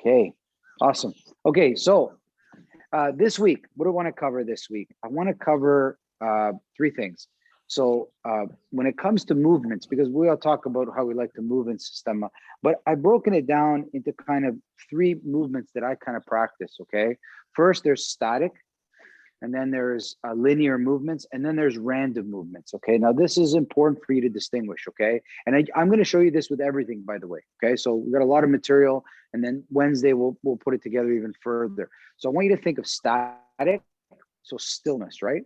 Okay, awesome. Okay, so this week, what do I want to cover this week? I want to cover three things. So when it comes to movements, because we all talk about how we like to move in Systema, but I've broken it down into kind of three movements that I kind of practice, okay? First, there's static, and then there's linear movements, and then there's random movements, okay? Now, this is important for you to distinguish, okay? And I'm going to show you this with everything, by the way, okay? So we've got a lot of material, and then Wednesday, we'll put it together even further. So I want you to think of static, so stillness, right?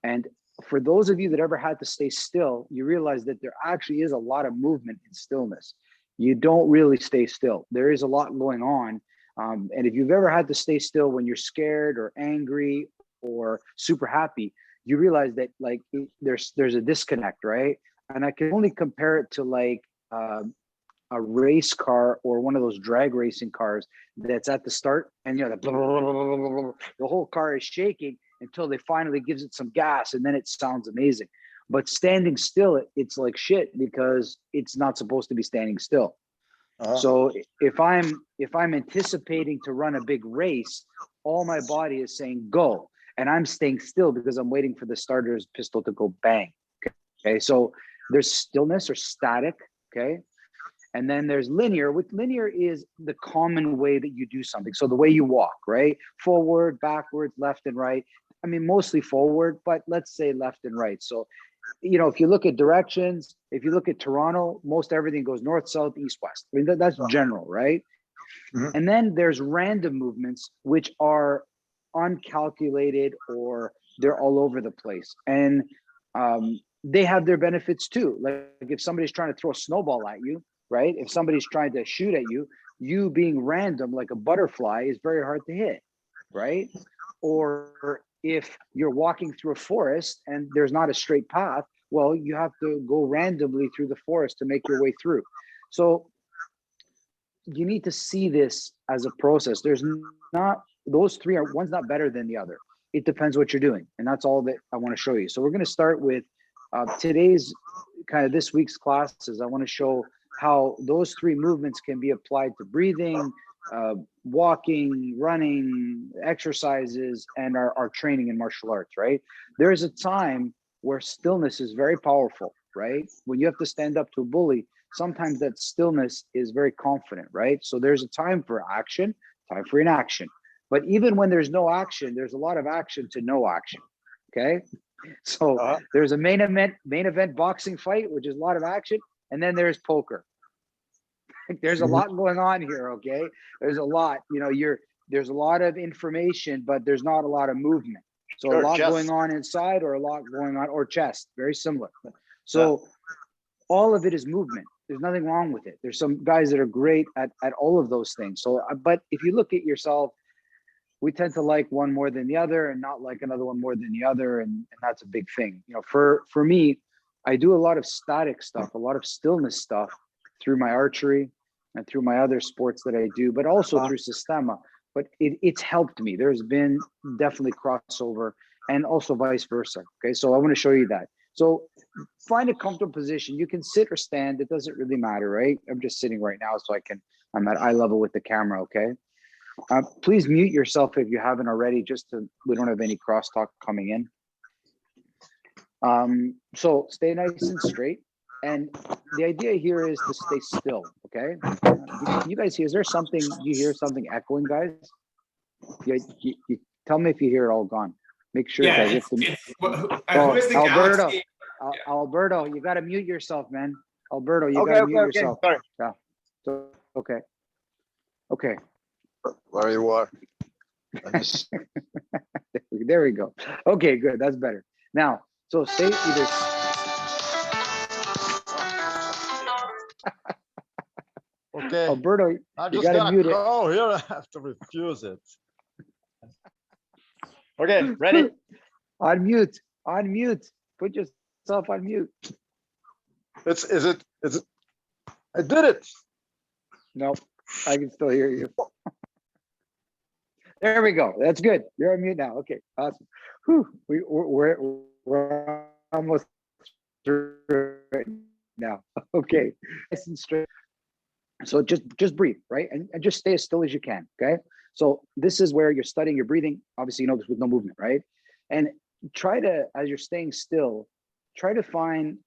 And for those of you that ever had to stay still, you realize that there actually is a lot of movement in stillness. You don't really stay still. There is a lot going on. And if you've ever had to stay still when you're scared or angry or super happy, you realize that like there's a disconnect, right? And I can only compare it to like a race car or one of those drag racing cars that's at the start, and you know the whole car is shaking until they finally gives it some gas, and then it sounds amazing. But standing still, it's like shit because it's not supposed to be standing still. So if I'm anticipating to run a big race, all my body is saying go, and I'm staying still because I'm waiting for the starter's pistol to go bang. Okay, so there's stillness or static. Okay, and then there's linear, which linear is the common way that you do something. So the way you walk, right? Forward, backwards, left and right. I mean, mostly forward, but let's say left and right. So, you know, if you look at directions, if you look at Toronto, most everything goes north, south, east, west. I mean, that's general, right? Mm-hmm. And then there's random movements, which are uncalculated or they're all over the place. And they have their benefits too. Like if somebody's trying to throw a snowball at you, right? If somebody's trying to shoot at you, you being random like a butterfly is very hard to hit, right? Or if you're walking through a forest and there's not a straight path, well, you have to go randomly through the forest to make your way through. So you need to see this as a process. There's not, those three are, one's not better than the other. It depends what you're doing. And that's all that I want to show you. So we're going to start with today's kind of this week's classes. I want to show how those three movements can be applied to breathing, walking, running, exercises, and our training in martial arts, right? There is a time where stillness is very powerful, right? When you have to stand up to a bully, sometimes that stillness is very confident, right? So there's a time for action, time for inaction. But even when there's no action, there's a lot of action to no action, okay? So there's a main event boxing fight, which is a lot of action, and then there's poker. There's a lot going on here, okay? There's a lot, you know, there's a lot of information, but there's not a lot of movement. So a lot going on inside or a lot going on, or chest, very similar. So all of it is movement. There's nothing wrong with it. There's some guys that are great at all of those things. So, but if you look at yourself, we tend to like one more than the other and not like another one more than the other. And that's a big thing. You know, for me, I do a lot of static stuff, a lot of stillness stuff through my archery and through my other sports that I do, but also through Systema. But it's helped me. There's been definitely crossover and also vice versa. Okay, so I want to show you that. So find a comfortable position. You can sit or stand. It doesn't really matter, right? I'm just sitting right now, so I'm at eye level with the camera, okay? Please mute yourself if you haven't already, we don't have any crosstalk coming in. So stay nice and straight. And the idea here is to stay still, okay? You guys hear, is there something, you hear something echoing, guys? You tell me if you hear it all gone. Make sure that Alberto, you got to mute yourself, man. Alberto, you got to mute yourself. Sorry. Yeah. So, okay. Where you are. There we go. Okay, good. That's better. Now, so stay either. Okay. Alberto, you got to mute it. Oh, here I have to refuse it. Okay, ready? Unmute. Put yourself on mute. Is it? I did it. No, I can still hear you. There we go. That's good. You're on mute now. Okay, awesome. Whew. We're almost. 3 right now. Okay, nice and straight. So just breathe, right? And just stay as still as you can, okay? So this is where you're studying your breathing. Obviously, you know this with no movement, right? And try to, as you're staying still, try to find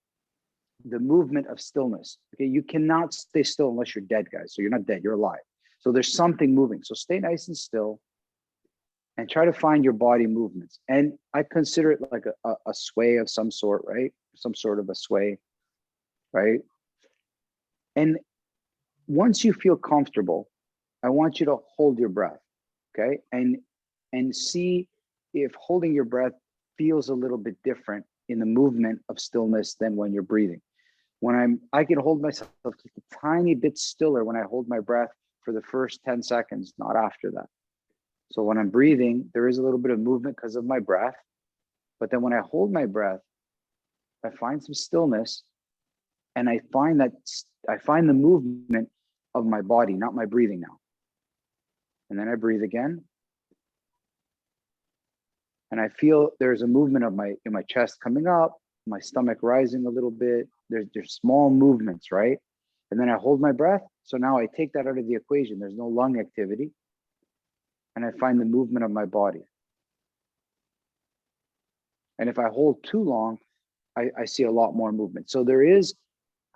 the movement of stillness. Okay, you cannot stay still unless you're dead, guys. So you're not dead, you're alive. So there's something moving. So stay nice and still and try to find your body movements. And I consider it like a sway of some sort, right? Some sort of a sway, right? And once you feel comfortable, I want you to hold your breath, okay? And see if holding your breath feels a little bit different in the movement of stillness than when you're breathing. When I can hold myself just a tiny bit stiller when I hold my breath for the first 10 seconds, not after that. So when I'm breathing, there is a little bit of movement because of my breath. But then when I hold my breath, I find some stillness and I find the movement of my body, not my breathing now. And then I breathe again. And I feel there's a movement of my chest coming up, my stomach rising a little bit. There's small movements, right? And then I hold my breath. So now I take that out of the equation. There's no lung activity. And I find the movement of my body. And if I hold too long, I see a lot more movement. So there is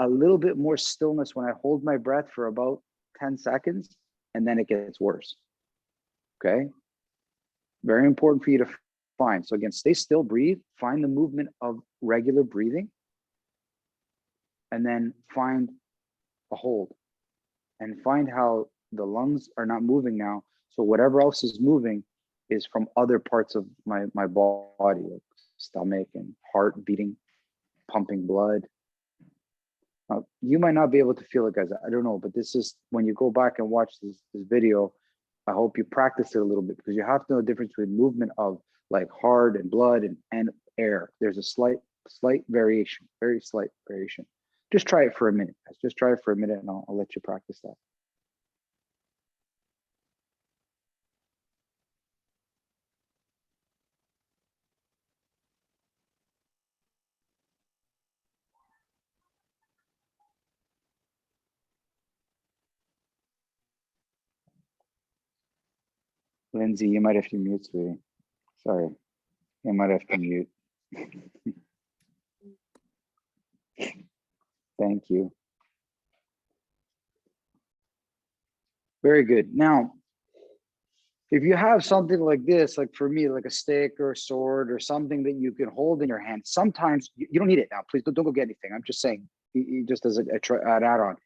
a little bit more stillness when I hold my breath for about 10 seconds, and then it gets worse. Okay? Very important for you to find. So again, stay still, breathe, find the movement of regular breathing, and then find a hold and find how the lungs are not moving now. So whatever else is moving is from other parts of my body, like stomach and heart beating, pumping blood. You might not be able to feel it, guys. I don't know, but this is when you go back and watch this video, I hope you practice it a little bit because you have to know the difference between movement of like heart and blood and air. There's a slight variation, very slight variation. Just try it for a minute. Just try it for a minute and I'll let you practice that. Lindsay, you might have to mute, sweetie. Sorry, you might have to mute. Thank you. Very good. Now, if you have something like this, like for me, like a stick or a sword or something that you can hold in your hand, sometimes you don't need it now. Please don't go get anything. I'm just saying, just as an add-on.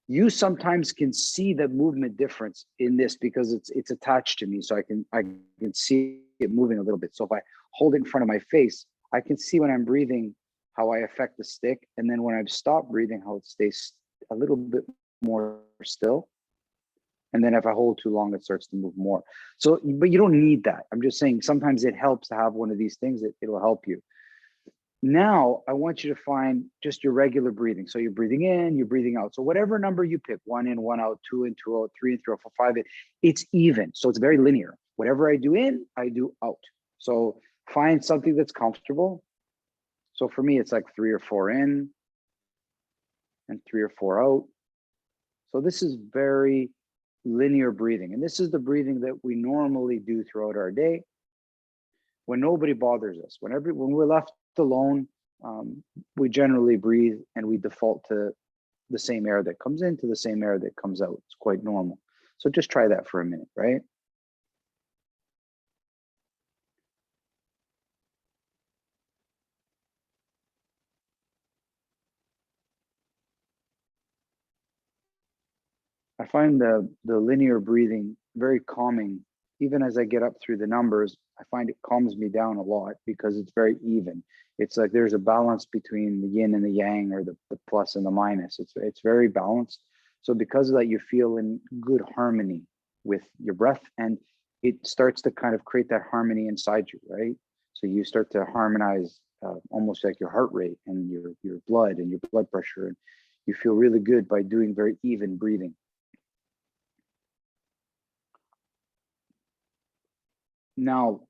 You sometimes can see the movement difference in this because it's attached to me, so I can see it moving a little bit. So if I hold it in front of my face, I can see when I'm breathing how I affect the stick, and then when I've stopped breathing, how it stays a little bit more still. And then if I hold too long, it starts to move more. So, but you don't need that. I'm just saying sometimes it helps to have one of these things. It'll help you. Now, I want you to find just your regular breathing. So you're breathing in, you're breathing out. So whatever number you pick, 1 in, 1 out, 2 in, 2 out, 3 in, 3 out, 4, 5 in, it's even. So it's very linear. Whatever I do in, I do out. So find something that's comfortable. So for me, it's like 3 or 4 in and 3 or 4 out. So this is very linear breathing. And this is the breathing that we normally do throughout our day when nobody bothers us. When we're left alone, we generally breathe and we default to the same air that comes in to the same air that comes out. It's quite normal. So just try that for a minute, right? I find the linear breathing very calming. Even as I get up through the numbers, I find it calms me down a lot because it's very even. It's like there's a balance between the yin and the yang, or the plus and the minus. It's very balanced. So because of that, you feel in good harmony with your breath, and it starts to kind of create that harmony inside you, right? So you start to harmonize almost like your heart rate and your blood and your blood pressure, and you feel really good by doing very even breathing. Now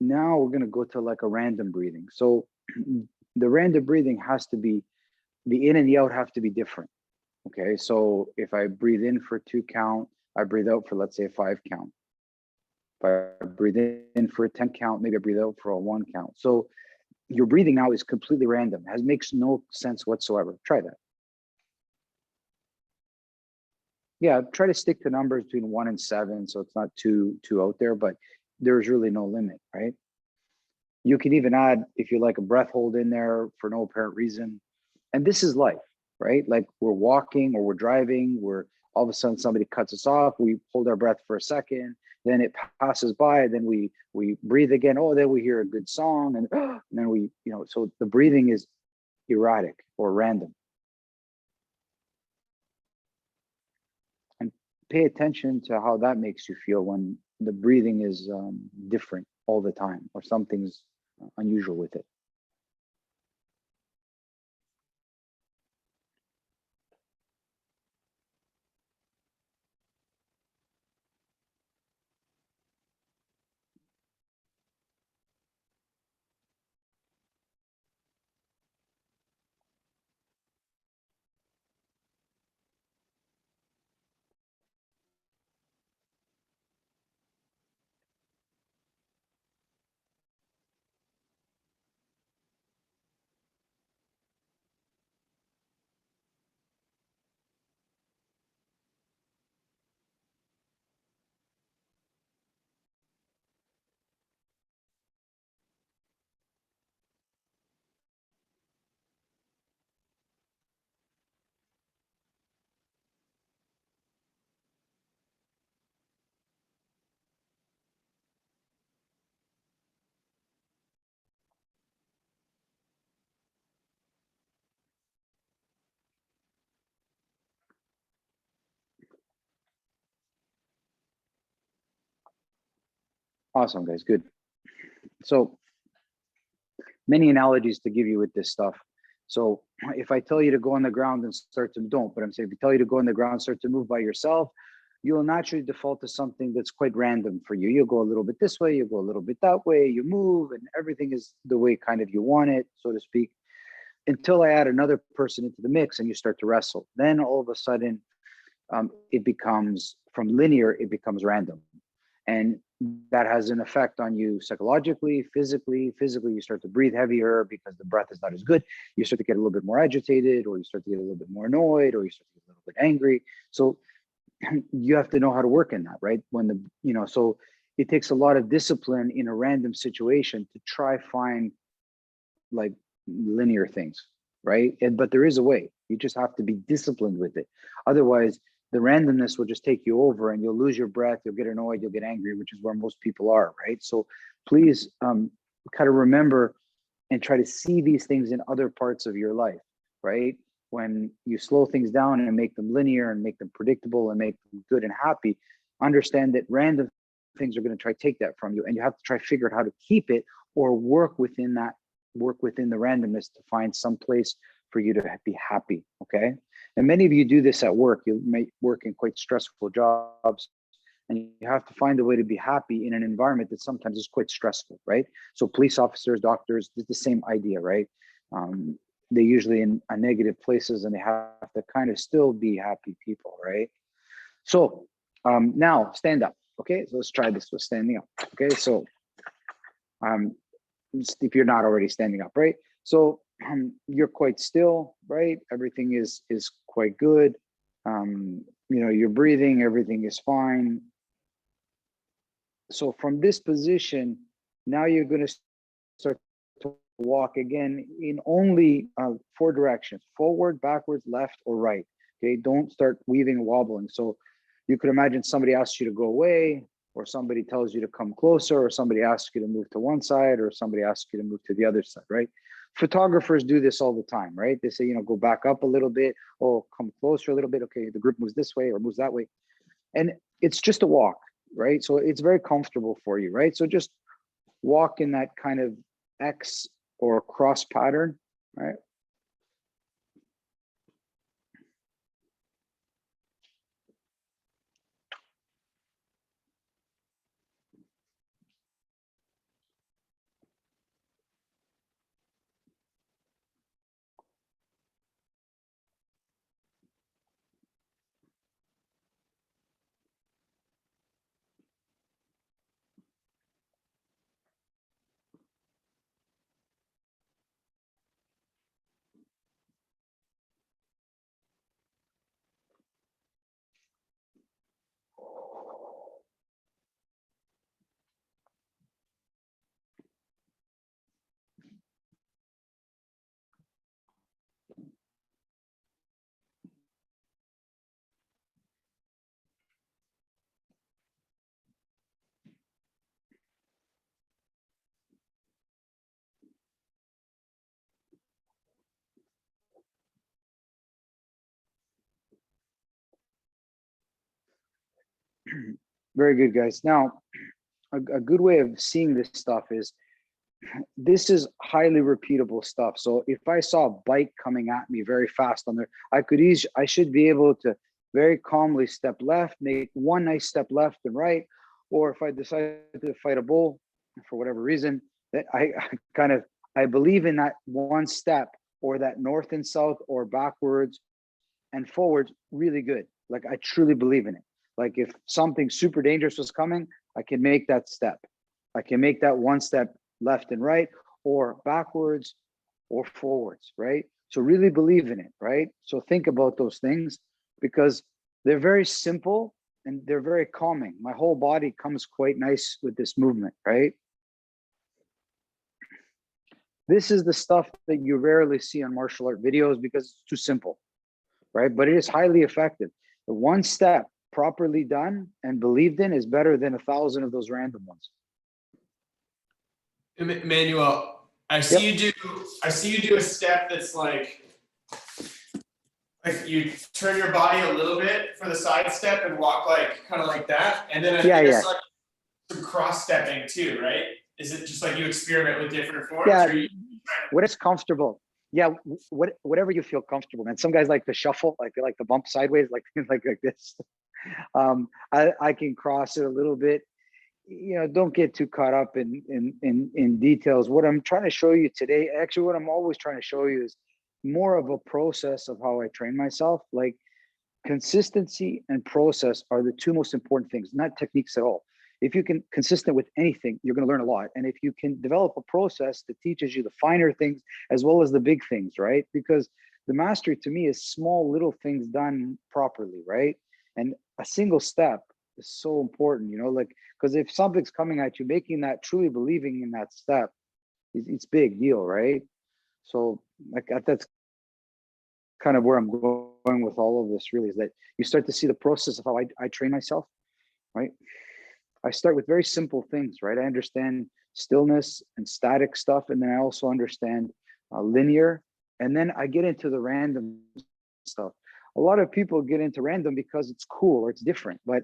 we're going to go to like a random breathing. So the random breathing has to be, the in and the out have to be different. Okay, so if I breathe in for 2 count, I breathe out for, let's say, a 5 count. If I breathe in for a 10 count, maybe I breathe out for a 1 count. So your breathing now is completely random. Makes no sense whatsoever. Try that. Yeah, try to stick to numbers between 1 and 7, so it's not too out there, but there's really no limit, right? You can even add, if you like, a breath hold in there for no apparent reason. And this is life, right? Like we're walking or we're driving, we're all of a sudden somebody cuts us off, we hold our breath for a second, then it passes by, then we breathe again. Oh, then we hear a good song, and, and then we, so the breathing is erratic or random. And pay attention to how that makes you feel when the breathing is different all the time, or something's unusual with it. Awesome, guys. Good. So many analogies to give you with this stuff. So if I tell you to go on the ground and start to don't, but I'm saying if I tell you to go on the ground, start to move by yourself, you'll naturally default to something that's quite random for you. You'll go a little bit this way, you go a little bit that way, you move, and everything is the way kind of you want it, so to speak, until I add another person into the mix and you start to wrestle. Then all of a sudden, it becomes from linear, it becomes random. And that has an effect on you psychologically, physically. Physically, you start to breathe heavier because the breath is not as good. You start to get a little bit more agitated, or you start to get a little bit more annoyed, or you start to get a little bit angry. So you have to know how to work in that, right? So it takes a lot of discipline in a random situation to try find like linear things, right? But there is a way. You just have to be disciplined with it. Otherwise, the randomness will just take you over and you'll lose your breath, you'll get annoyed, you'll get angry, which is where most people are, right? So please kind of remember and try to see these things in other parts of your life, right? When you slow things down and make them linear and make them predictable and make them good and happy, understand that random things are going to try to take that from you, and you have to try to figure out how to keep it or work within the randomness to find some place for you to be happy. Okay. And many of you do this at work. You may work in quite stressful jobs, and you have to find a way to be happy in an environment that sometimes is quite stressful, right? So police officers, doctors, it's the same idea, right? They're usually in negative places and they have to kind of still be happy people, right? So now stand up. Okay, so let's try this with standing up. Okay, so if you're not already standing up, right? So you're quite still, right? Everything is quite good. You're breathing, everything is fine. So from this position, now you're going to start to walk again in only 4 directions: forward, backwards, left, or right. Okay, don't start weaving and wobbling. So you could imagine somebody asks you to go away, or somebody tells you to come closer, or somebody asks you to move to one side, or somebody asks you to move to the other side, right? Photographers do this all the time, right? They say, go back up a little bit, oh, come closer a little bit. Okay, the group moves this way or moves that way. And it's just a walk, right? So it's very comfortable for you, right? So just walk in that kind of X or cross pattern, right? Very good, guys. Now, a good way of seeing this stuff is this is highly repeatable stuff. So if I saw a bike coming at me very fast on there, I should be able to very calmly step left, make one nice step left and right. Or if I decide to fight a bull for whatever reason, that I believe in that one step or that north and south or backwards and forwards really good. Like I truly believe in it. Like if something super dangerous was coming, I can make that step. I can make that one step left and right or backwards or forwards, right? So really believe in it, right? So think about those things because they're very simple and they're very calming. My whole body comes quite nice with this movement, right? This is the stuff that you rarely see on martial art videos because it's too simple, right? But it is highly effective. The one step properly done and believed in is better than 1,000 of those random ones. Emmanuel, I see you do a step that's like you turn your body a little bit for the side step and walk like kind of like that, and then I think I saw some cross stepping too, right? Is it just like you experiment with different forms? Yeah, what is comfortable. Yeah, whatever you feel comfortable, man. Some guys like to shuffle, like they like to bump sideways, like like this. I can cross it a little bit. You know, don't get too caught up in details. What I'm trying to show you today, actually, what I'm always trying to show you is more of a process of how I train myself. Like consistency and process are the two most important things, not techniques at all. If you can consistent with anything, you're going to learn a lot. And if you can develop a process that teaches you the finer things as well as the big things, right? Because the mastery to me is small little things done properly, right? And a single step is so important, you know, like, because if something's coming at you, making that truly believing in that step, it's big deal, right? So like that's kind of where I'm going with all of this really is that you start to see the process of how I train myself, right? I start with very simple things, right? I understand stillness and static stuff. And then I also understand linear. And then I get into the random stuff. A lot of people get into random because it's cool or it's different, but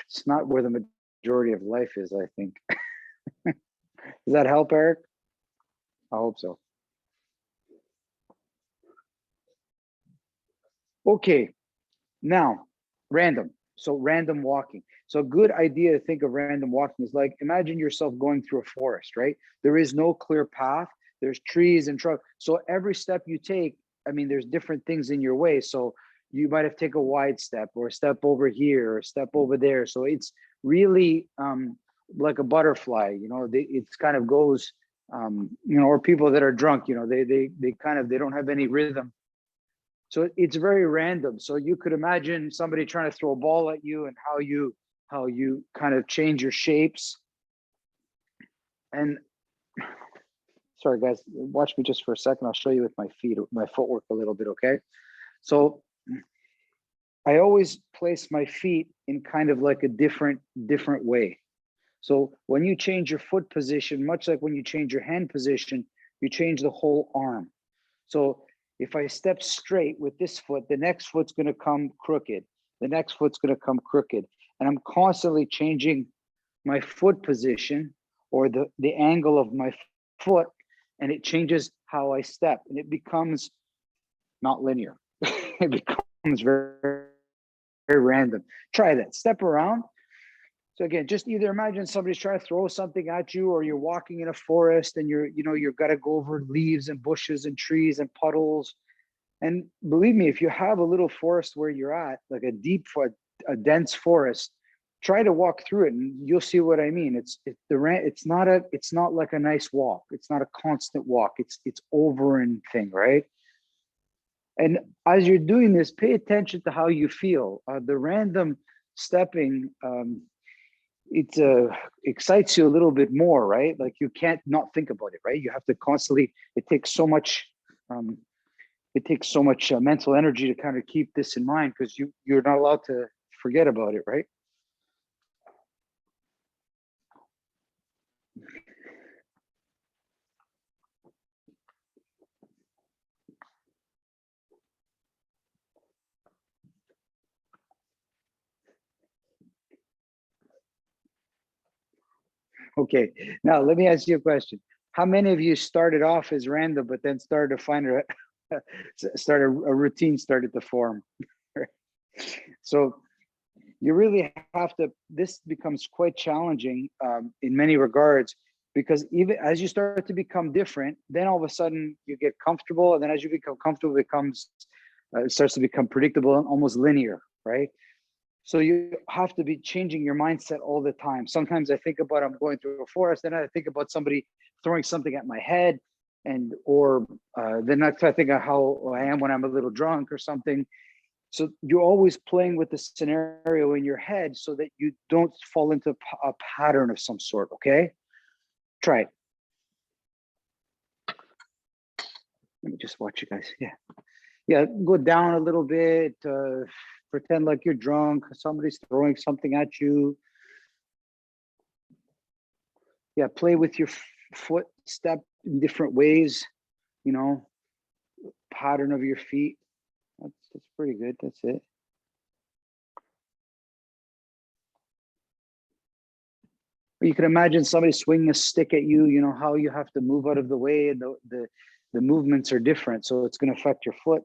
it's not where the majority of life is, I think. Does that help, Eric? I hope so. Okay, now random. So random walking. So a good idea to think of random walking is like, imagine yourself going through a forest, right? There is no clear path. There's trees and shrubs. So every step you take, I mean, there's different things in your way. So you might have to take a wide step or a step over here or a step over there. So it's really like a butterfly, you know, it's kind of goes, you know, or people that are drunk, you know, they don't have any rhythm. So it's very random. So you could imagine somebody trying to throw a ball at you and how you kind of change your shapes. And sorry guys, watch me just for a second. I'll show you with my feet, my footwork a little bit, okay? So I always place my feet in kind of like a different way. So when you change your foot position, much like when you change your hand position, you change the whole arm. So if I step straight with this foot, the next foot's going to come crooked. The next foot's going to come crooked. And I'm constantly changing my foot position or the angle of my foot, and it changes how I step. And it becomes not linear. It becomes very, very random. Try that. Step around. So again, just either imagine somebody's trying to throw something at you, or you're walking in a forest and you've got to go over leaves and bushes and trees and puddles. And believe me, if you have a little forest where you're at, like a dense forest, try to walk through it and you'll see what I mean. It's not like a nice walk. It's not a constant walk. It's over and thing, right? And as you're doing this, pay attention to how you feel. The random stepping, it excites you a little bit more, right? Like you can't not think about it, right? You have to constantly, it takes so much mental energy to kind of keep this in mind because you're not allowed to forget about it, right? Okay, now let me ask you a question. How many of you started off as random, but then started to find a routine started to form? So you really have to, this becomes quite challenging in many regards, because even as you start to become different, then all of a sudden you get comfortable. And then as you become comfortable, it starts to become predictable and almost linear, right? So you have to be changing your mindset all the time. Sometimes I think about I'm going through a forest, then I think about somebody throwing something at my head, or the next I think of how I am when I'm a little drunk or something. So you're always playing with the scenario in your head so that you don't fall into a pattern of some sort. Okay, try it. Let me just watch you guys. Yeah, go down a little bit. Pretend like you're drunk. Somebody's throwing something at you. Yeah, play with your foot step in different ways. You know, pattern of your feet. That's pretty good. That's it. Or you can imagine somebody swinging a stick at you. You know how you have to move out of the way, and the movements are different, so it's going to affect your foot.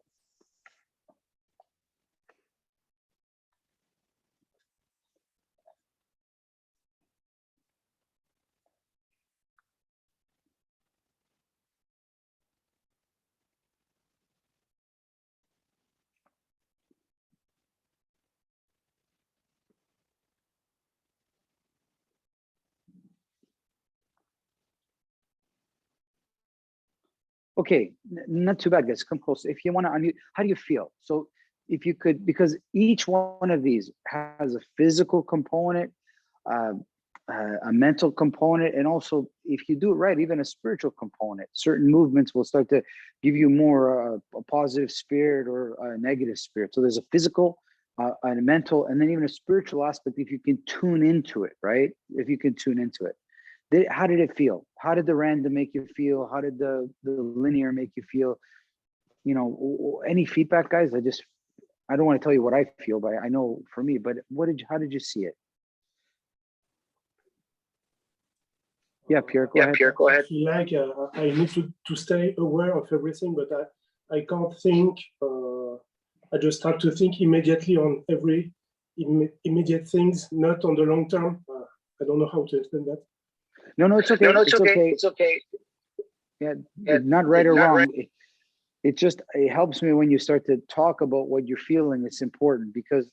Okay, not too bad, guys. Come close. If you want to unmute, how do you feel? So if you could, because each one of these has a physical component, uh, a mental component, and also if you do it right, even a spiritual component. Certain movements will start to give you more a positive spirit or a negative spirit. So there's a physical, and a mental, and then even a spiritual aspect if you can tune into it, right? If you can tune into it. How did it feel? How did the random make you feel? How did the linear make you feel? You know, any feedback, guys? I don't want to tell you what I feel, but I know for me. But how did you see it? Yeah, Pierre, go ahead. I feel like I need to stay aware of everything, but I can't think. I just have to think immediately on every immediate things, not on the long term. I don't know how to explain that. No, it's okay. It's okay. Yeah, not right or wrong. It helps me when you start to talk about what you're feeling. It's important because,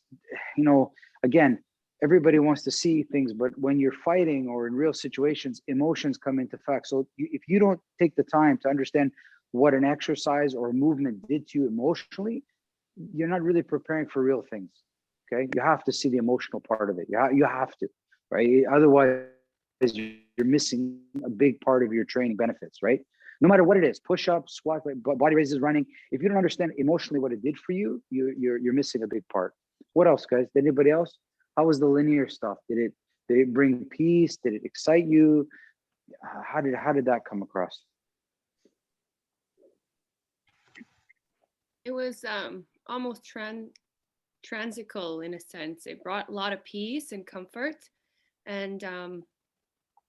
you know, again, everybody wants to see things, but when you're fighting or in real situations, emotions come into effect. So if you don't take the time to understand what an exercise or a movement did to you emotionally, you're not really preparing for real things. Okay, you have to see the emotional part of it. You have to, right? Otherwise, you're missing a big part of your training benefits, right? No matter what it is, push-ups, squat, body raises, running. If you don't understand emotionally what it did for you, you're missing a big part. What else, guys? Did anybody else? How was the linear stuff? Did it bring peace? Did it excite you? How did that come across? It was almost transical in a sense. It brought a lot of peace and comfort, and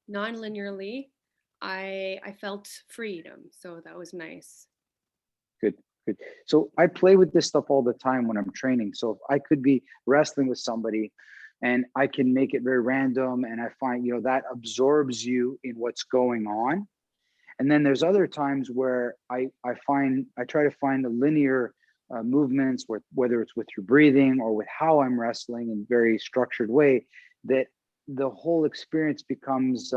non-linearly, I felt freedom. So that was nice. Good. So I play with this stuff all the time when I'm training. So if I could be wrestling with somebody and I can make it very random, and I find, you know, that absorbs you in what's going on. And then there's other times where I try to find the linear movements, whether it's with your breathing or with how I'm wrestling in very structured way, that the whole experience becomes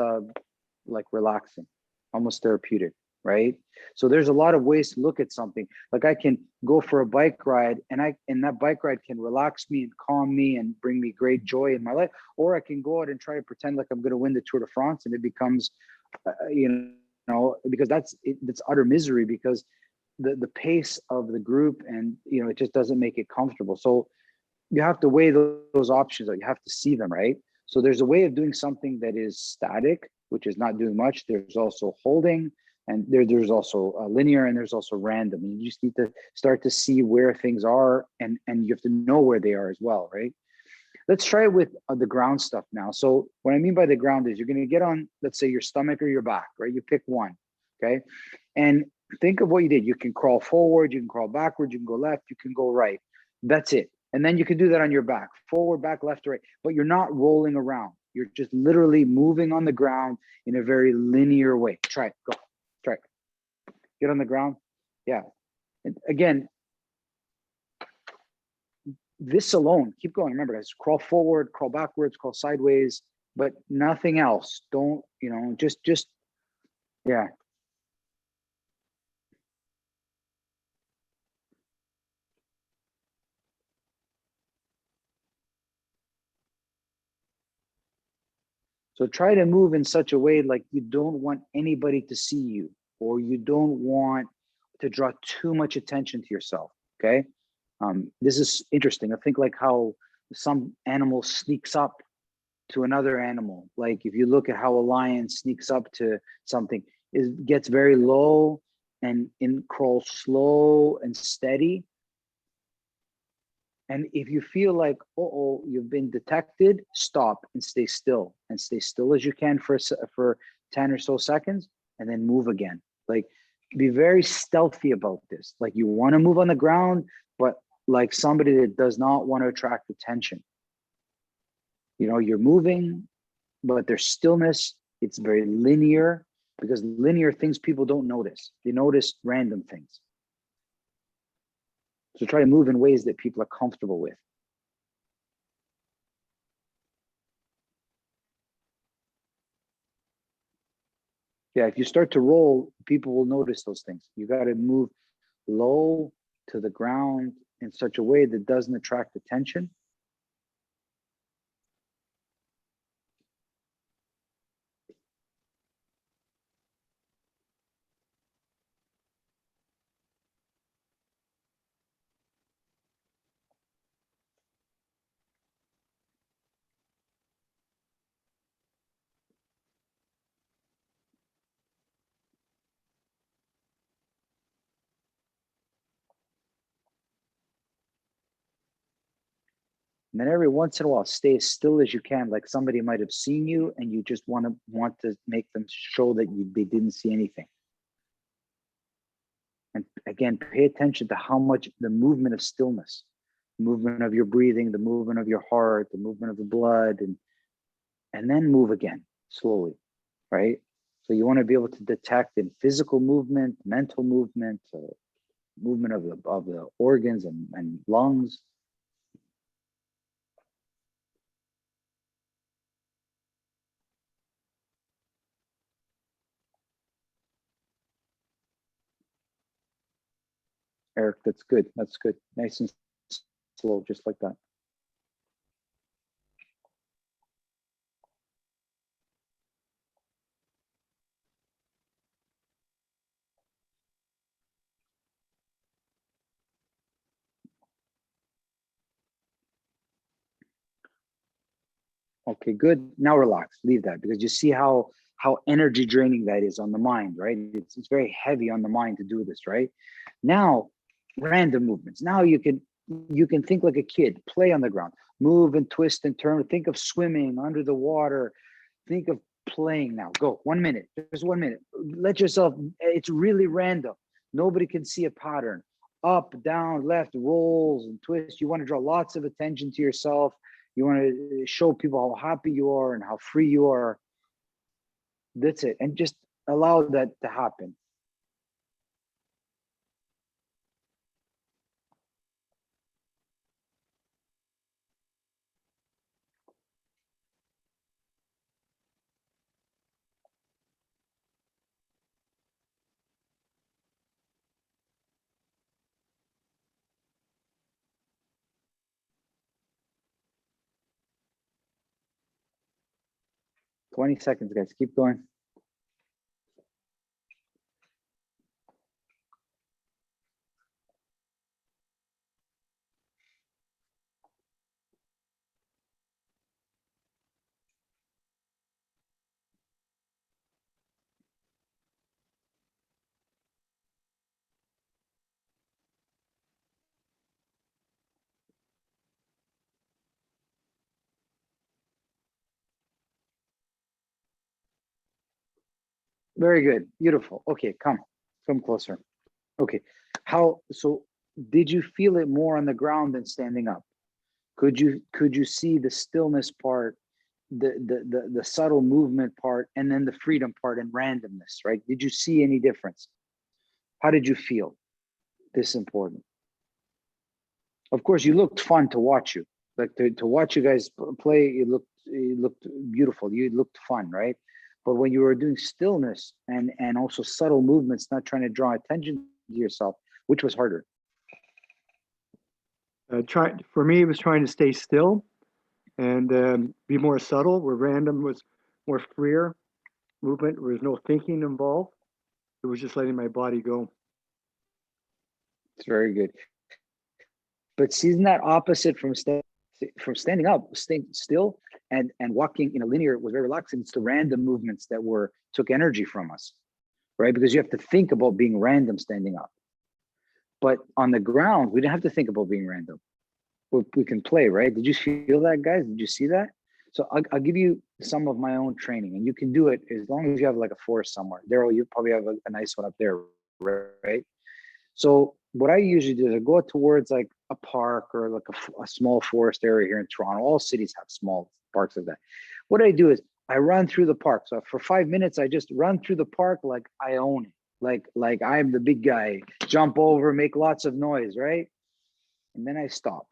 like relaxing, almost therapeutic, right? So there's a lot of ways to look at something. Like I can go for a bike ride, and that bike ride can relax me and calm me and bring me great joy in my life. Or I can go out and try to pretend like I'm going to win the Tour de France, and it becomes, you know, because that's utter misery, because the pace of the group, and you know, it just doesn't make it comfortable. So you have to weigh those options out. You have to see them, right? So there's a way of doing something that is static, which is not doing much. There's also holding, and there's also linear, and there's also random. And you just need to start to see where things are, and you have to know where they are as well, right? Let's try it with the ground stuff now. So what I mean by the ground is you're going to get on, let's say your stomach or your back, right? You pick one, okay? And think of what you did. You can crawl forward, you can crawl backwards, you can go left, you can go right. That's it. And then you can do that on your back, forward, back, left, right, but you're not rolling around. You're just literally moving on the ground in a very linear way. Try it, go, try it. Get on the ground. Yeah. And again, this alone, keep going. Remember, guys, crawl forward, crawl backwards, crawl sideways, but nothing else. Don't, just, yeah. So try to move in such a way like you don't want anybody to see you, or you don't want to draw too much attention to yourself, okay? This is interesting. I think like how some animal sneaks up to another animal. Like if you look at how a lion sneaks up to something, it gets very low and crawls slow and steady. And if you feel like, oh, you've been detected, stop and stay still as you can for 10 or so seconds, and then move again. Like be very stealthy about this. Like you want to move on the ground, but like somebody that does not want to attract attention. You're moving, but there's stillness. It's very linear, because linear things people don't notice. They notice random things. So try to move in ways that people are comfortable with. Yeah, if you start to roll, people will notice those things. You got to move low to the ground in such a way that doesn't attract attention. And then every once in a while, stay as still as you can, like somebody might have seen you and you just want to make them show that they didn't see anything. And again, pay attention to how much the movement of stillness, movement of your breathing, the movement of your heart, the movement of the blood, and then move again slowly, right? So you want to be able to detect in physical movement, mental movement, movement of the organs and lungs. Eric, that's good. That's good. Nice and slow, just like that. Okay, good. Now relax. Leave that, because you see how energy draining that is on the mind, right? It's very heavy on the mind to do this, right? Now, random movements. Now you can think like a kid, play on the ground, move and twist and turn. Think of swimming under the water. Think of playing now. Go 1 minute, just 1 minute. Let yourself, it's really random. Nobody can see a pattern. Up, down, left, rolls and twists. You want to draw lots of attention to yourself. You want to show people how happy you are and how free you are. That's it. And just allow that to happen. Twenty seconds, guys. Keep going. Very good. Beautiful. Okay, come closer. Okay. So did you feel it more on the ground than standing up? Could you see the stillness part, the subtle movement part, and then the freedom part and randomness, right? Did you see any difference? How did you feel? This is important. Of course, you looked fun to watch you. Like to watch you guys play, it looked beautiful. You looked fun, right? But when you were doing stillness and also subtle movements, not trying to draw attention to yourself, which was harder? For me, it was trying to stay still and be more subtle, where random was more freer movement. There was no thinking involved. It was just letting my body go. It's very good. But isn't that opposite from standing up? Staying still and walking in a linear was very relaxing. It's the random movements that took energy from us, right? Because you have to think about being random standing up. But on the ground, we didn't have to think about being random. We can play, right? Did you feel that, guys? Did you see that? So I'll give you some of my own training, and you can do it as long as you have like a forest somewhere. Daryl, you probably have a nice one up there, right? So what I usually do is I go towards like a park or like a small forest area here in Toronto. All cities have small parks like that. What I do is I run through the park. So for 5 minutes, I just run through the park like I own it. Like I'm the big guy, jump over, make lots of noise, right? And then I stop.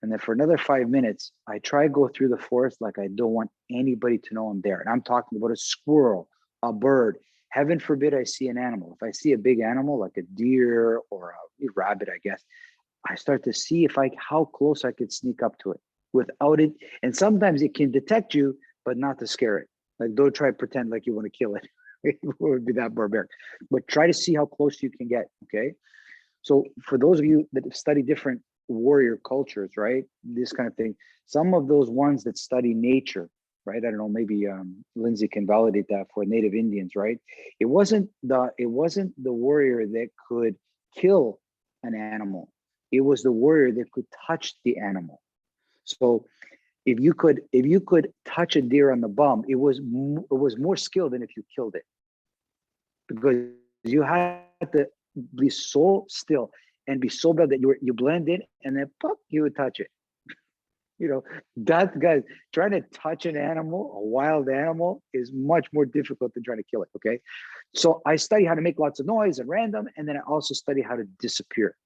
And then for another 5 minutes, I try to go through the forest like I don't want anybody to know I'm there. And I'm talking about a squirrel, a bird. Heaven forbid I see an animal. If I see a big animal like a deer or a rabbit, I guess, I start to see how close I could sneak up to it without it. And sometimes it can detect you, but not to scare it. Like don't try to pretend like you want to kill it. It would be that barbaric. But try to see how close you can get, okay? So for those of you that study different warrior cultures, right? This kind of thing. Some of those ones that study nature, right? I don't know, maybe Lindsay can validate that for Native Indians, right? It wasn't the warrior that could kill an animal. It was the warrior that could touch the animal. So if you could touch a deer on the bum, it was more skill than if you killed it, because you had to be so still and be so bad that you blend in, and then pop, you would touch it. You know, that guys trying to touch an animal, a wild animal, is much more difficult than trying to kill it. Okay, so I study how to make lots of noise and random, and then I also study how to disappear.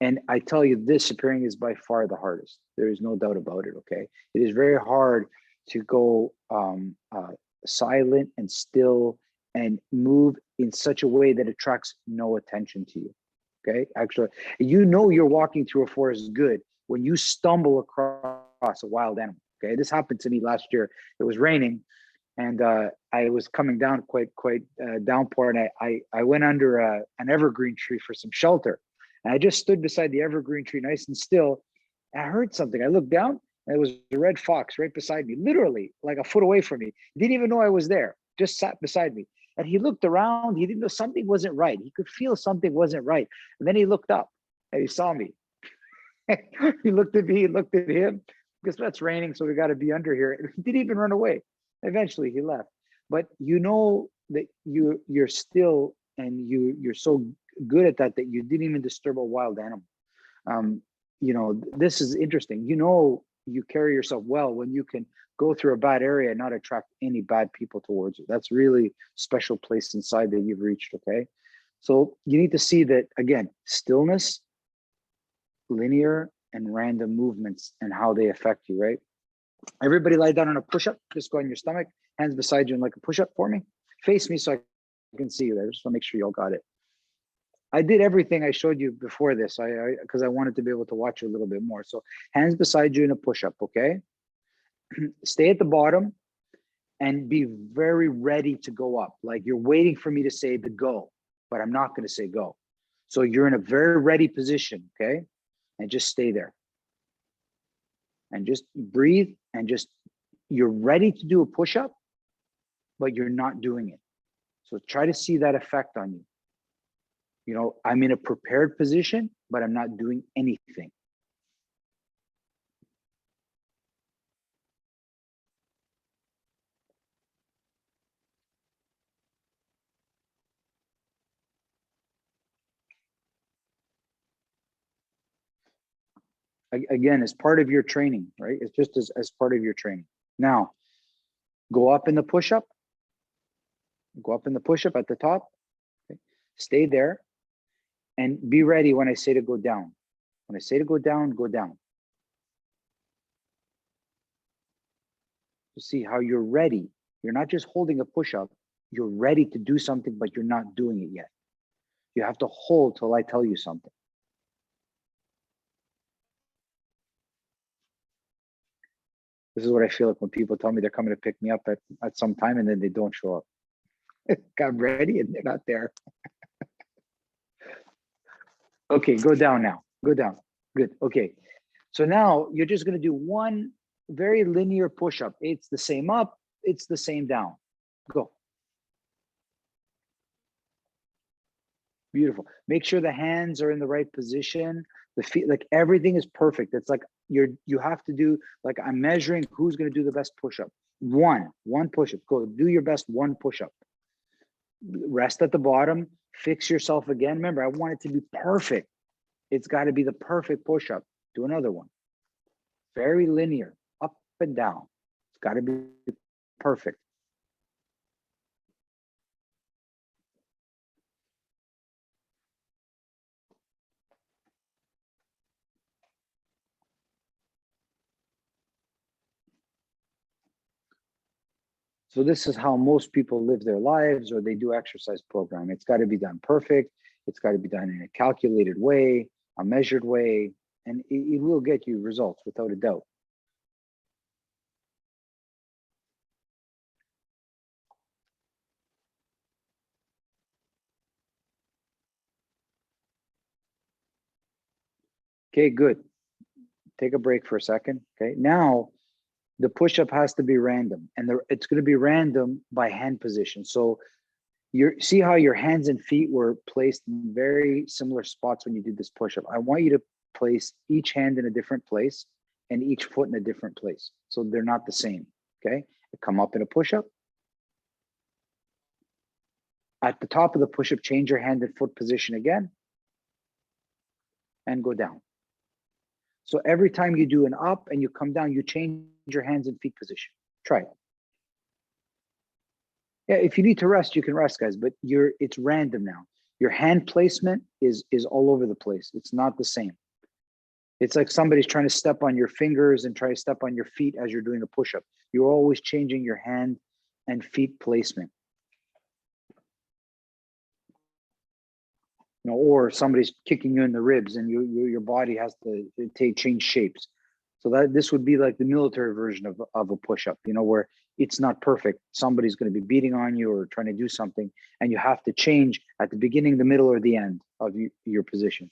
And I tell you, disappearing is by far the hardest. There is no doubt about it. Okay, it is very hard to go silent and still and move in such a way that attracts no attention to you. Okay, actually, you're walking through a forest good when you stumble across a wild animal. Okay, this happened to me last year. It was raining, and I was coming down quite downpour, and I went under an evergreen tree for some shelter, and I just stood beside the evergreen tree, nice and still. And I heard something. I looked down, and it was a red fox right beside me, literally like a foot away from me. He didn't even know I was there. Just sat beside me. And he looked around, he didn't know something wasn't right. He could feel something wasn't right. And then he looked up and he saw me. He looked at me, he looked at him, because it's raining, so we got to be under here. He didn't even run away. Eventually he left. But you know that you're still, and you're so good at that you didn't even disturb a wild animal. You know, this is interesting. You know, you carry yourself well when you can go through a bad area and not attract any bad people towards you. That's really special place inside that you've reached. Okay, so you need to see that again: stillness, linear, and random movements, and how they affect you. Right? Everybody lie down on a push-up. Just go on your stomach, hands beside you, and like a push-up for me. Face me so I can see you there. Just want to make sure you all got it. I did everything I showed you before this, because I wanted to be able to watch you a little bit more. So hands beside you in a push-up, okay? Stay at the bottom and be very ready to go up. Like you're waiting for me to say the go, but I'm not going to say go. So you're in a very ready position, okay? And just stay there. And just breathe, and you're ready to do a push-up, but you're not doing it. So try to see that effect on you. You know, I'm in a prepared position, but I'm not doing anything. Again, as part of your training, right? It's just as part of your training. Now, go up in the push-up. Go up in the push-up at the top. Okay. Stay there and be ready when I say to go down. When I say to go down, go down. To see how you're ready. You're not just holding a push-up. You're ready to do something, but you're not doing it yet. You have to hold till I tell you something. This is what I feel like when people tell me they're coming to pick me up at some time and then they don't show up. I'm ready and they're not there. Okay, go down now. Go down. Good. Okay. So now you're just going to do one very linear push-up. It's the same up, it's the same down. Go. Beautiful. Make sure the hands are in the right position. The feet, like everything is perfect. It's like you have to do, like I'm measuring who's going to do the best push-up. One push-up. Go do your best one push-up. Rest at the bottom. Fix yourself again. Remember, I want it to be perfect. It's got to be the perfect push-up. Do another one. Very linear, up and down. It's got to be perfect. So this is how most people live their lives or they do exercise program. It's got to be done perfect. It's got to be done in a calculated way, a measured way, and it will get you results without a doubt. Okay, good. Take a break for a second. Okay, now the push-up has to be random, and it's going to be random by hand position. So see how your hands and feet were placed in very similar spots when you did this push-up. I want you to place each hand in a different place and each foot in a different place. So they're not the same, okay? Come up in a push-up. At the top of the push-up, change your hand and foot position again and go down. So every time you do an up and you come down, you change your hands and feet position. Try it. Yeah, if you need to rest, you can rest, guys, but it's random now. Your hand placement is all over the place. It's not the same. It's like somebody's trying to step on your fingers and try to step on your feet as you're doing a push-up. You're always changing your hand and feet placement. You know, or somebody's kicking you in the ribs and your body has to change shapes. So this would be like the military version of a push-up, you know, where it's not perfect. Somebody's going to be beating on you or trying to do something, and you have to change at the beginning, the middle, or the end of your position.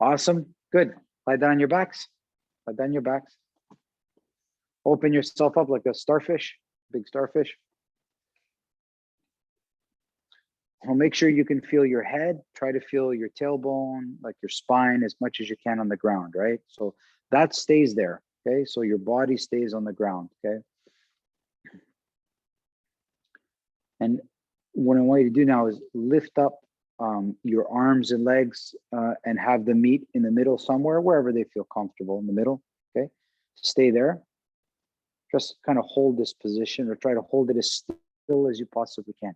Awesome. Good. Lie down on your backs. Lie down your backs. Open yourself up like a starfish, big starfish. Well, make sure you can feel your head. Try to feel your tailbone, like your spine, as much as you can on the ground, right? So that stays there, okay? So your body stays on the ground, okay? And what I want you to do now is lift up your arms and legs and have them meet in the middle somewhere, wherever they feel comfortable in the middle, okay? Stay there. Just kind of hold this position or try to hold it as still as you possibly can.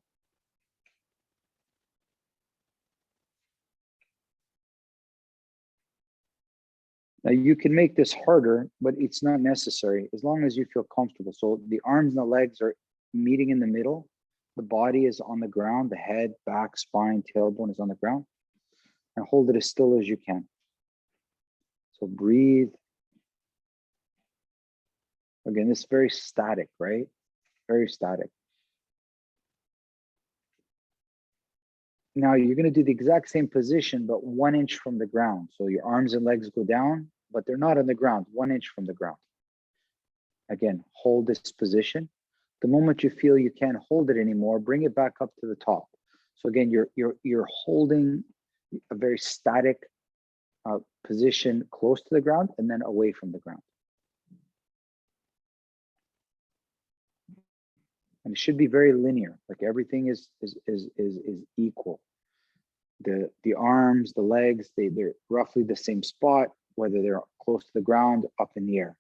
Now you can make this harder, but it's not necessary as long as you feel comfortable. So the arms and the legs are meeting in the middle. The body is on the ground, the head, back, spine, tailbone is on the ground. And hold it as still as you can. So breathe. Again, this is very static, right? Very static. Now you're going to do the exact same position, but 1 inch from the ground. So your arms and legs go down, but they're not on the ground, 1 inch from the ground. Again, hold this position. The moment you feel you can't hold it anymore, bring it back up to the top. So again, you're holding a very static position close to the ground and then away from the ground. And it should be very linear, like everything is equal. The arms, the legs, they're roughly the same spot, whether they're close to the ground, up in the air.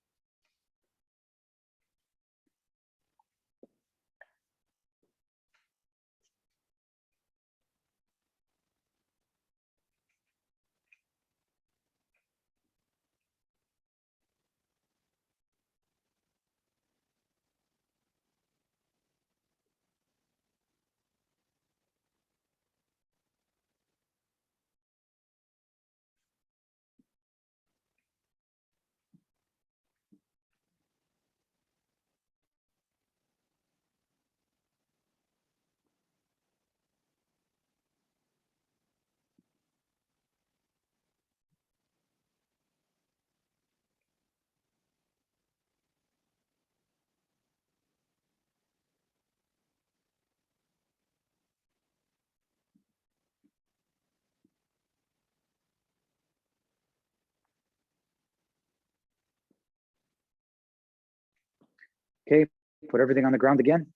Okay, put everything on the ground again.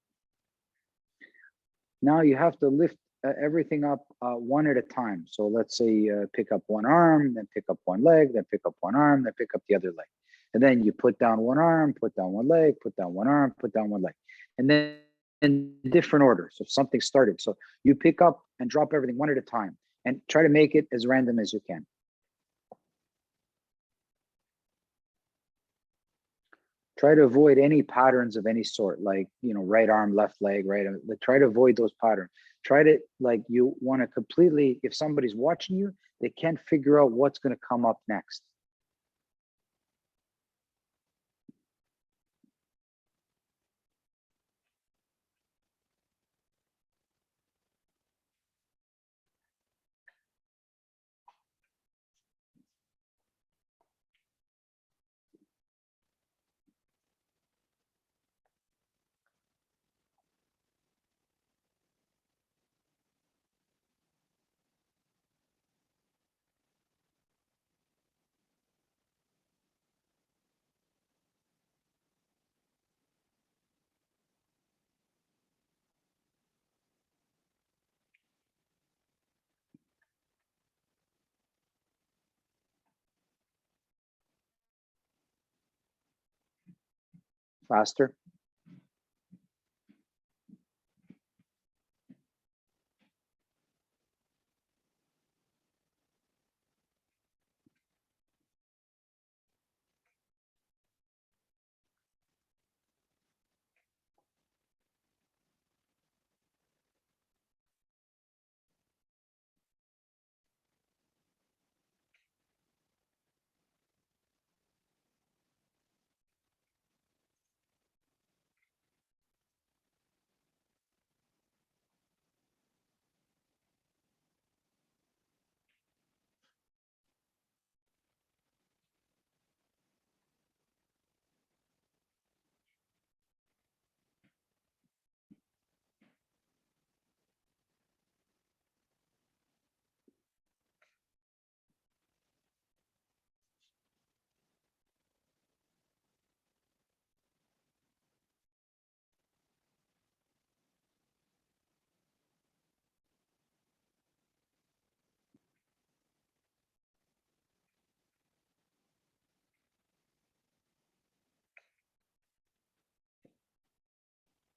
Now you have to lift everything up one at a time. So let's say pick up one arm, then pick up one leg, then pick up one arm, then pick up the other leg. And then you put down one arm, put down one leg, put down one arm, put down one leg. And then in different order. So something started. So you pick up and drop everything one at a time and try to make it as random as you can. Try to avoid any patterns of any sort, like, you know, right arm, left leg, right. Try to avoid those patterns. Try to, like, you want to completely, if somebody's watching you, they can't figure out what's going to come up next. Faster.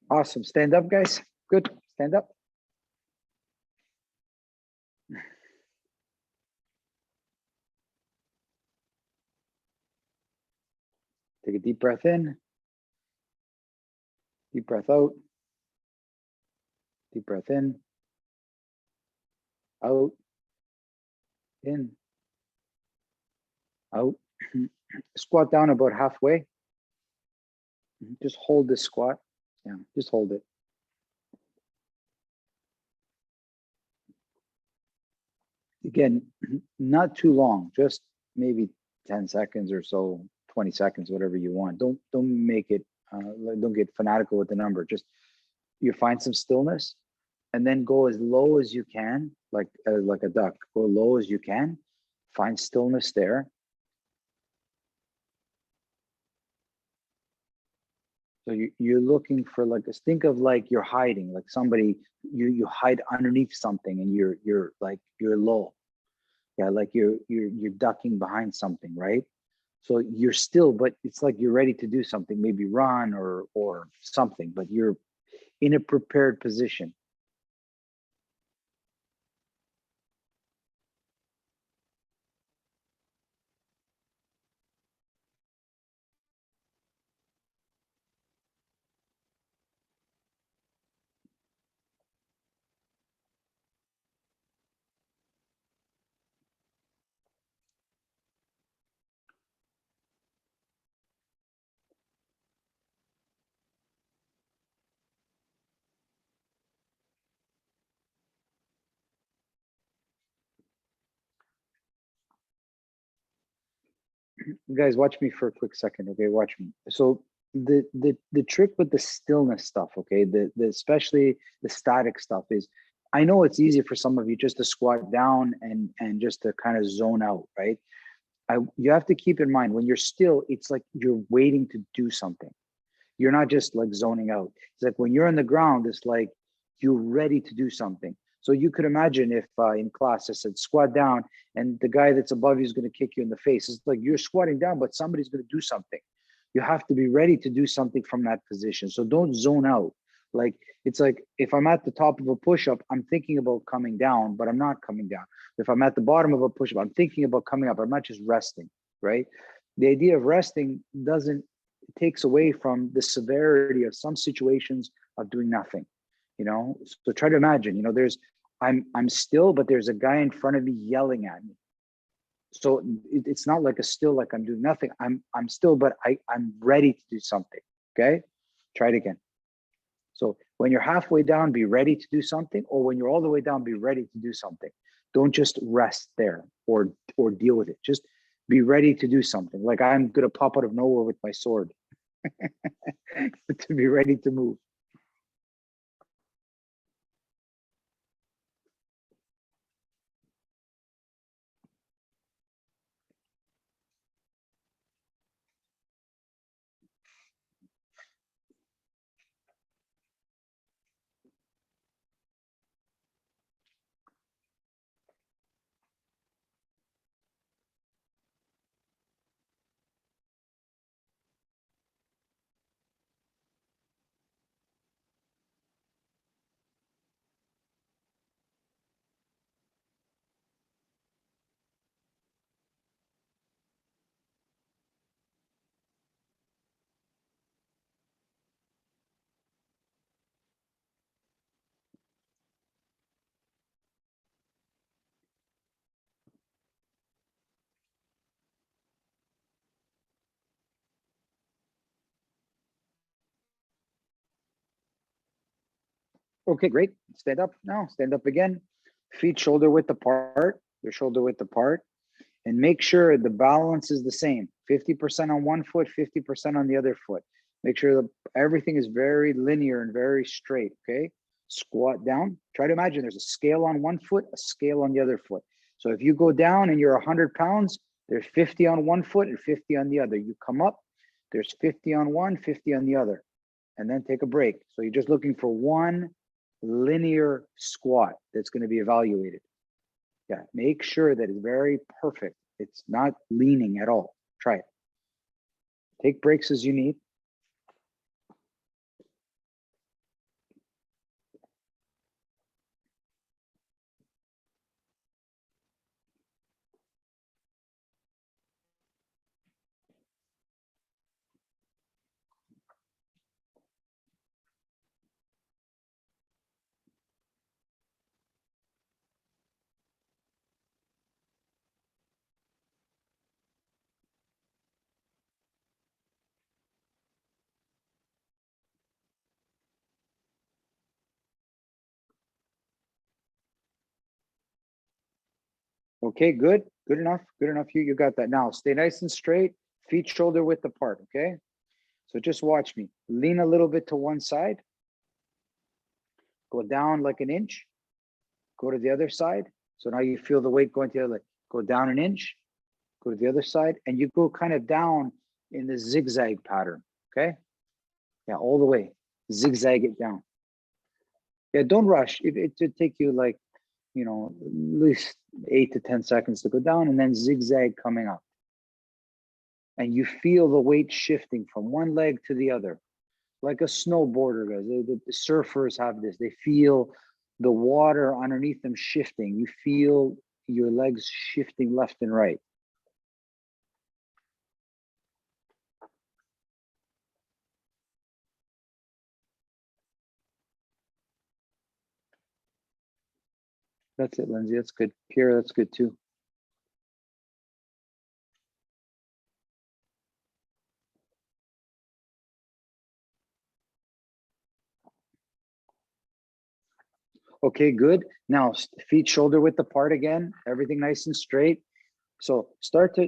Awesome. Stand up, guys. Good. Stand up. Take a deep breath in. Deep breath out. Deep breath in, out, in, out. Squat down about halfway. Just hold this squat. Yeah, just hold it. Again, not too long, just maybe 10 seconds or so, 20 seconds, whatever you want. Don't make it, don't get fanatical with the number. Just you find some stillness and then go as low as you can, like a duck. Go low as you can. Find stillness there. So you're looking for like this. Think of like you're hiding, like somebody you hide underneath something, and you're like you're low. Yeah, like you're ducking behind something, right? So you're still, but it's like you're ready to do something, maybe run or something, but you're in a prepared position. You guys watch me for a quick second, okay? Watch me. So the trick with the stillness stuff, okay, the especially the static stuff is, I know it's easy for some of you just to squat down and just to kind of zone out, right? You have to keep in mind when you're still, it's like you're waiting to do something. You're not just like zoning out. It's like when you're on the ground, it's like you're ready to do something. So you could imagine if in class I said squat down and the guy that's above you is going to kick you in the face. It's like you're squatting down, but somebody's going to do something. You have to be ready to do something from that position. So don't zone out. Like it's like if I'm at the top of a push-up, I'm thinking about coming down, but I'm not coming down. If I'm at the bottom of a push-up, I'm thinking about coming up. I'm not just resting, right? The idea of resting doesn't, it takes away from the severity of some situations of doing nothing, you know? So try to imagine, you know, I'm still, but there's a guy in front of me yelling at me. So it's not like a still, like I'm doing nothing. I'm still, but I'm ready to do something. Okay, try it again. So when you're halfway down, be ready to do something, or when you're all the way down, be ready to do something. Don't just rest there or deal with it. Just be ready to do something. Like I'm gonna pop out of nowhere with my sword to be ready to move. Okay, great. Stand up now. Stand up again. Feet shoulder width apart. Your shoulder width apart. And make sure the balance is the same. 50% on one foot, 50% on the other foot. Make sure that everything is very linear and very straight, okay? Squat down. Try to imagine there's a scale on one foot, a scale on the other foot. So if you go down and you're 100 pounds, there's 50 on one foot and 50 on the other. You come up, there's 50 on one, 50 on the other, and then take a break. So you're just looking for one linear squat that's going to be evaluated. Yeah, make sure that it's very perfect. It's not leaning at all. Try it. Take breaks as you need. Okay, good, good enough, good enough. You got that. Now stay nice and straight, feet shoulder width apart, okay? So just watch me. Lean a little bit to one side. Go down like an inch. Go to the other side. So now you feel the weight going to the other. Go down an inch. Go to the other side, and you go kind of down in the zigzag pattern, okay? Yeah, all the way. Zigzag it down. Yeah, don't rush. It should take you like, you know, at least 8 to 10 seconds to go down, and then zigzag coming up. And you feel the weight shifting from one leg to the other, like a snowboarder does. The surfers have this. They feel the water underneath them shifting. You feel your legs shifting left and right. That's it, Lindsay. That's good. Pierre, that's good too. Okay, good. Now feet shoulder width apart again, everything nice and straight. So start to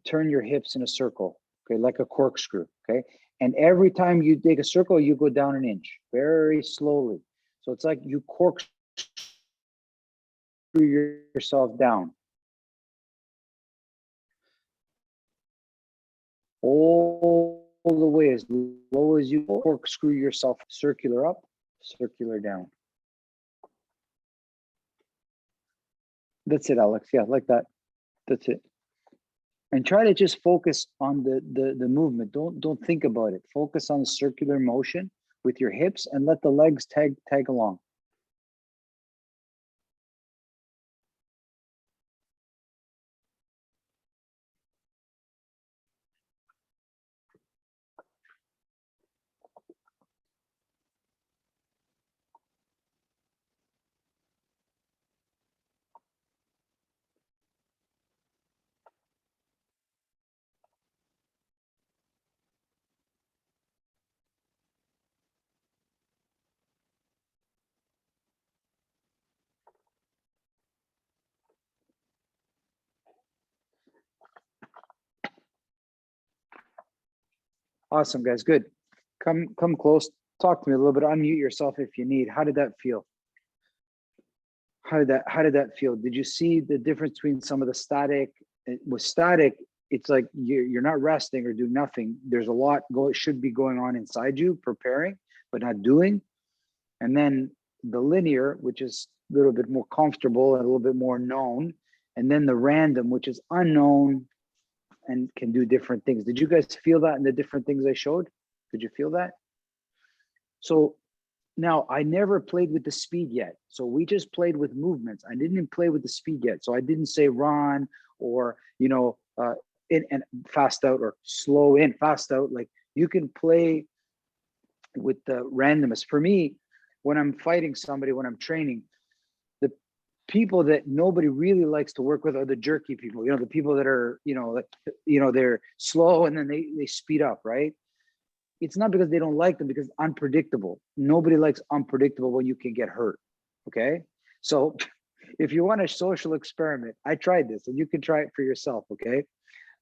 turn your hips in a circle, okay, like a corkscrew, okay? And every time you dig a circle, you go down an inch, very slowly. So it's like you corkscrew yourself down. All the way as low as you corkscrew yourself, circular up, circular down. That's it, Alex. Yeah, like that. That's it. And try to just focus on the movement. Don't think about it. Focus on circular motion with your hips and let the legs tag along. Awesome, guys. Good. Come close. Talk to me a little bit. Unmute yourself if you need. How did that feel? How did that feel? Did you see the difference between some of the static? With static, it's like you're not resting or doing nothing. There's a lot should be going on inside you, preparing, but not doing. And then the linear, which is a little bit more comfortable and a little bit more known. And then the random, which is unknown and can do different things. Did you guys feel that in the different things I showed? Did you feel that? So now I never played with the speed yet. So we just played with movements. I didn't play with the speed yet. So I didn't say run or, you know, in and fast out or slow in, fast out. Like you can play with the randomness. For me, when I'm fighting somebody, when I'm training, the people that nobody really likes to work with are the jerky people, you know, the people that are, they're slow and then they speed up, right? It's not because they don't like them, because unpredictable. Nobody likes unpredictable when you can get hurt, okay? So if you want a social experiment, I tried this and you can try it for yourself, okay?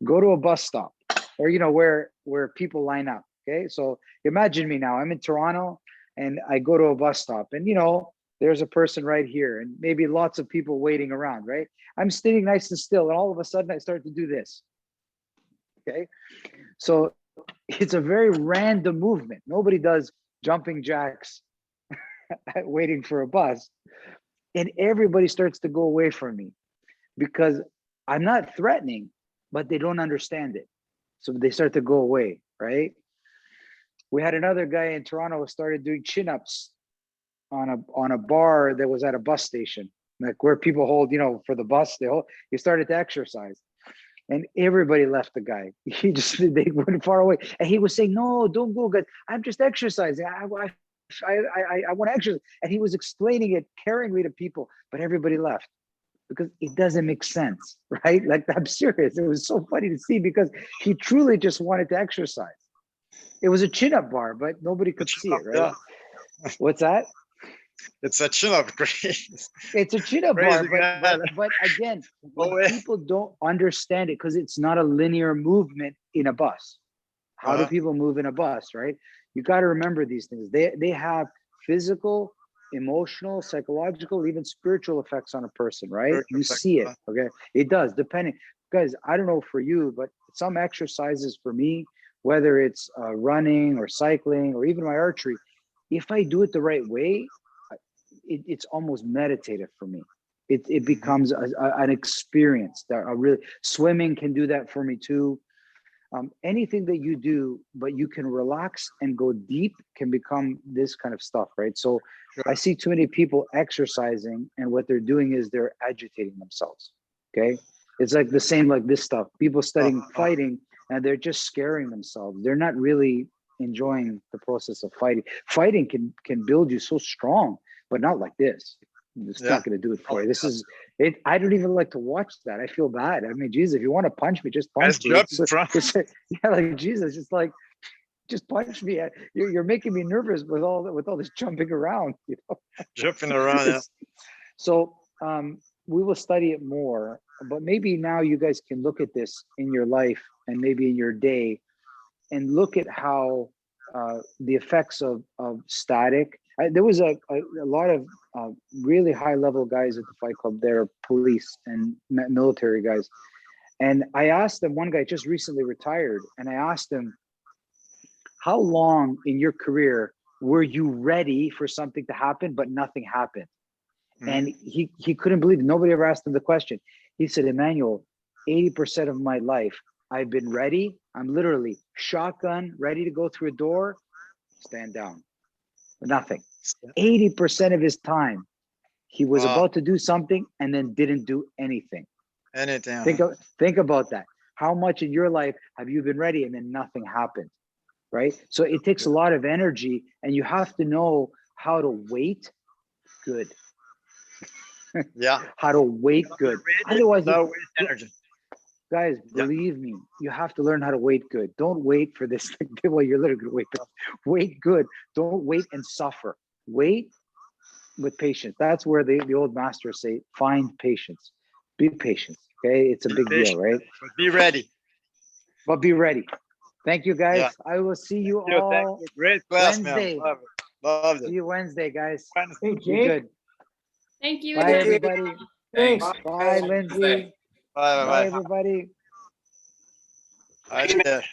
Go to a bus stop or, you know, where people line up, okay? So imagine me now, I'm in Toronto and I go to a bus stop and, you know, there's a person right here and maybe lots of people waiting around, right? I'm sitting nice and still and all of a sudden I start to do this, okay? So it's a very random movement. Nobody does jumping jacks waiting for a bus. And everybody starts to go away from me because I'm not threatening, but they don't understand it. So they start to go away, right? We had another guy in Toronto who started doing chin-ups on a bar that was at a bus station, like where people hold, you know, for the bus, he started to exercise. And everybody left the guy. They went far away. And he was saying, no, don't go, guys. I'm just exercising. I want to exercise. And he was explaining it caringly to people, but everybody left because it doesn't make sense, right? Like, I'm serious. It was so funny to see because he truly just wanted to exercise. It was a chin-up bar, but nobody could see it, right? Yeah. What's that? It's a chin-up, Chris. It's a cheetah bar, Crazy but again, when Oh, yeah. people don't understand it, because it's not a linear movement in a bus. How do Uh-huh. people move in a bus, right? You got to remember these things. They have physical, emotional, psychological, even spiritual effects on a person, right? Spiritual You effects, see it, okay? It does, depending. Guys, I don't know for you, but some exercises for me, whether it's running or cycling or even my archery, if I do it the right way, it's almost meditative for me. It becomes an experience that I really, swimming can do that for me too. Anything that you do, but you can relax and go deep, can become this kind of stuff, right? So Sure. I see too many people exercising, and what they're doing is they're agitating themselves. Okay, it's like the same like this stuff. People studying fighting, and they're just scaring themselves. They're not really enjoying the process of fighting. Fighting can build you so strong, but not like this. It's Yeah. not going to do it for Oh, you. This yeah. is it. I don't even like to watch that. I feel bad. I mean, Jesus, if you want to punch me, just Guys punch me. jump It's, in front. it's yeah, like Jesus, it's like just punch me. You're making me nervous with all this jumping around. You know? Jumping around, yeah. So we will study it more, but maybe now you guys can look at this in your life and maybe in your day, and look at how the effects of static. There was a lot of really high level guys at the Fight Club. They're police and military guys, and I asked them. One guy just recently retired, and I asked him, "How long in your career were you ready for something to happen, but nothing happened?" And he couldn't believe it. Nobody ever asked him the question. He said, "Emmanuel, 80% of my life, I've been ready. I'm literally shotgun, ready to go through a door, stand down. Nothing." 80% of his time, he was Wow. about to do something and then didn't do anything. Anything. Think about that. How much in your life have you been ready and then nothing happened, right? So it takes a lot of energy, and you have to know how to wait good. Yeah. How to wait good. Otherwise, No waste energy. guys, Yeah. believe me, you have to learn how to wait good. Don't wait for this thing. Well, you're literally gonna wait. Wait good. Don't wait and suffer. Wait with patience. That's where the old masters say, find patience. Be patient. Okay, it's a Be big deal, patient, right? But be ready. But be ready. Thank you, guys. Yeah. I will see you Thank all you. Great class, Wednesday. man. Love it. Loved See it. you Wednesday, guys. Wednesday. Be good. Thank you. Bye, again. everybody. Thanks. Bye, Lindsay. Bye, Bye, bye, everybody. bye.